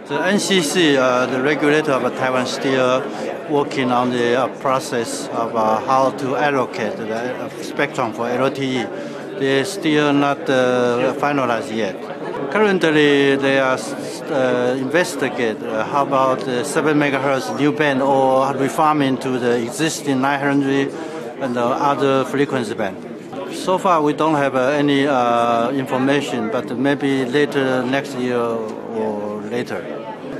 The NCC, the regulator of Taiwan, still working on the process of how to allocate the spectrum for LTE. They're still not finalized yet. Currently, they are investigate how about the 7 MHz new band or refarming to the existing 900 and the other frequency band. So far, we don't have any information, but maybe later next year or later.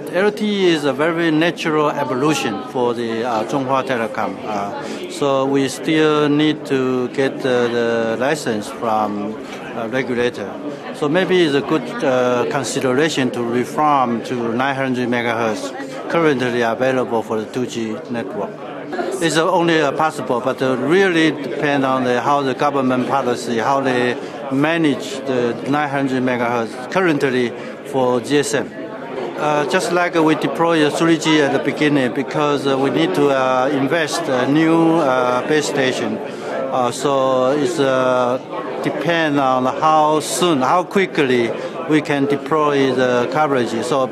LTE is a very natural evolution for the Chunghwa Telecom. So we still need to get the license from regulator. So maybe it's a good consideration to reform to 900 MHz currently available for the 2G network. It's only possible, but really depend on how the government policy, how they manage the 900 MHz currently for GSM. Just like we deploy 3G at the beginning, because we need to invest a new base station. So it's depend on how soon, how quickly we can deploy the coverage. So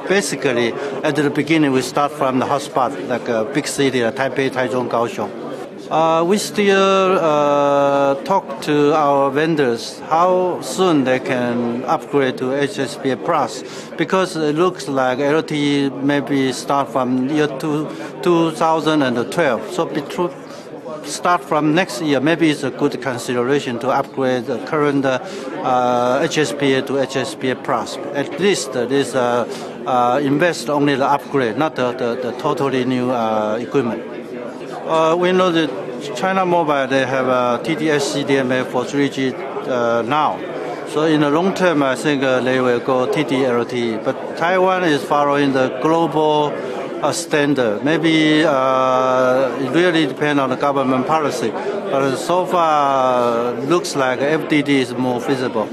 basically, at the beginning, we start from the hotspot, like a big city, like Taipei, Taichung, Kaohsiung. We still talk to our vendors how soon they can upgrade to HSPA Plus, because it looks like LTE maybe start from year 2012. So start from next year, maybe it's a good consideration to upgrade the current HSPA to HSPA Plus. At least this invest only the upgrade, not the totally new equipment. We know that China Mobile, they have a TD-SCDMA CDMA for 3G now. So in the long term, I think they will go TD-LTE. But Taiwan is following the global standard. Maybe it really depends on the government policy. But so far, looks like FDD is more feasible.